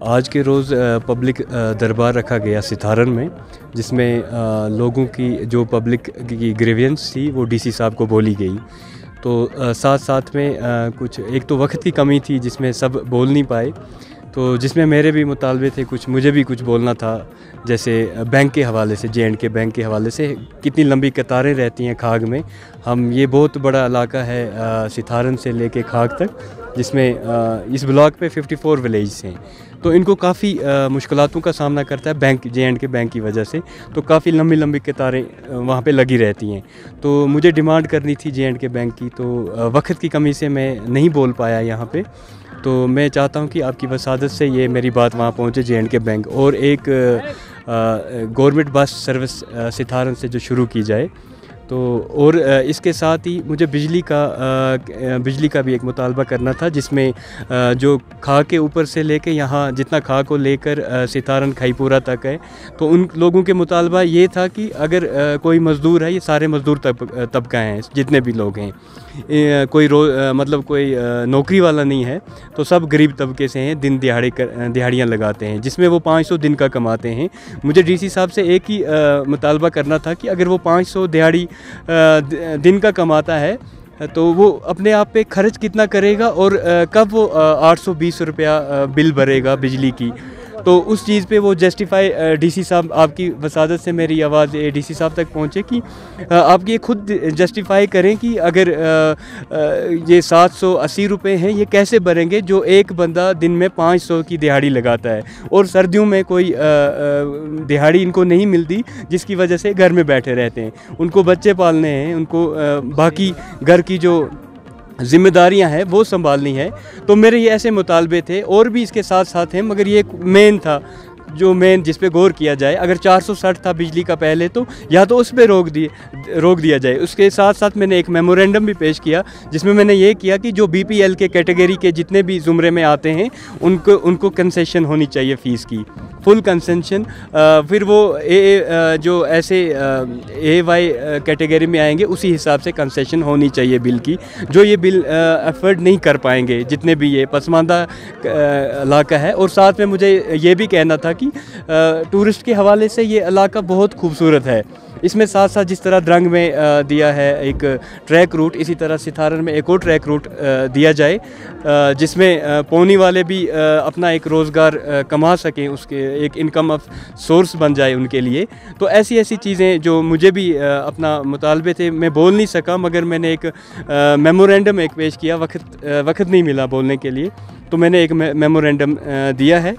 आज के रोज़ पब्लिक दरबार रखा गया सितारन में, जिसमें लोगों की जो पब्लिक की ग्रीवेंस थी वो डीसी साहब को बोली गई। तो साथ साथ में कुछ एक तो वक्त की कमी थी जिसमें सब बोल नहीं पाए, तो जिसमें मेरे भी मुतालबे थे, कुछ मुझे भी कुछ बोलना था। जैसे बैंक के हवाले से, J&K बैंक के हवाले से कितनी लंबी कतारें रहती हैं खाग में। हम ये बहुत बड़ा इलाका है सितारन से लेके खाग तक, जिसमें इस ब्लॉक पे 54 विलेज हैं। तो इनको काफ़ी मुश्किलातों का सामना करता है बैंक, J&K बैंक की वजह से। तो काफ़ी लंबी लंबी कतारें वहाँ पे लगी रहती हैं। तो मुझे डिमांड करनी थी J&K बैंक की, तो वक्त की कमी से मैं नहीं बोल पाया यहाँ पे। तो मैं चाहता हूँ कि आपकी वसादत से ये मेरी बात वहाँ पहुँचे J&K बैंक, और एक गवर्नमेंट बस सर्विस सितारन से जो शुरू की जाए। तो और इसके साथ ही मुझे बिजली का भी एक मुतालबा करना था, जिसमें जो खाग के ऊपर से लेके यहाँ जितना खाग को लेकर सितारन खाईपुरा तक है, तो उन लोगों के मुतालबा ये था कि अगर कोई मज़दूर है, ये सारे मज़दूर तबका हैं जितने भी लोग हैं, कोई मतलब कोई नौकरी वाला नहीं है, तो सब गरीब तबके से हैं, दिन दिहाड़ियाँ लगाते हैं, जिसमें वो 500 दिन का कमाते हैं। मुझे डीसी साहब से एक ही मुतालबा करना था कि अगर वो 500 दिहाड़ी दिन का कमाता है, तो वो अपने आप पे खर्च कितना करेगा, और कब वो 820 रुपया बिल भरेगा बिजली की। तो उस चीज़ पे वो जस्टिफाई, डीसी साहब, आपकी वसादत से मेरी आवाज़ डीसी साहब तक पहुँचे कि आप ये खुद जस्टिफाई करें कि अगर ये 780 रुपये हैं, ये कैसे भरेंगे जो एक बंदा दिन में 500 की दिहाड़ी लगाता है, और सर्दियों में कोई दिहाड़ी इनको नहीं मिलती, जिसकी वजह से घर में बैठे रहते हैं। उनको बच्चे पालने हैं, उनको बाकी घर की जो ज़िम्मेदारियां हैं वो संभालनी है। तो मेरे ये ऐसे मुतालबे थे, और भी इसके साथ साथ हैं, मगर ये मेन था जो मेन जिस पे गौर किया जाए। अगर 460 था बिजली का पहले, तो या तो उस पर रोक दिया जाए। उसके साथ साथ मैंने एक मेमोरेंडम भी पेश किया, जिसमें मैंने ये किया कि जो BPL के कैटेगरी के जितने भी ज़ुमरे में आते हैं, उनको कंसेशन होनी चाहिए फ़ीस की, फुल कंसेशन। फिर वो जो ऐसे AY कैटेगरी में आएंगे, उसी हिसाब से कंसेशन होनी चाहिए बिल की। जो ये बिल अफोर्ड नहीं कर पाएंगे, जितने भी ये पसमानदा इलाका है। और साथ में मुझे ये भी कहना था कि टूरिस्ट के हवाले से ये इलाका बहुत खूबसूरत है। इसमें साथ साथ जिस तरह द्रंग में दिया है एक ट्रैक रूट, इसी तरह सितारन में एक और ट्रैक रूट दिया जाए, जिसमें पौनी वाले भी अपना एक रोज़गार कमा सकें, उसके एक इनकम ऑफ सोर्स बन जाए उनके लिए। तो ऐसी ऐसी चीज़ें जो मुझे भी अपना मुतालबे थे, मैं बोल नहीं सका, मगर मैंने एक मेमोरेंडम एक पेश किया। वक्त नहीं मिला बोलने के लिए, तो मैंने एक मेमोरेंडम दिया है।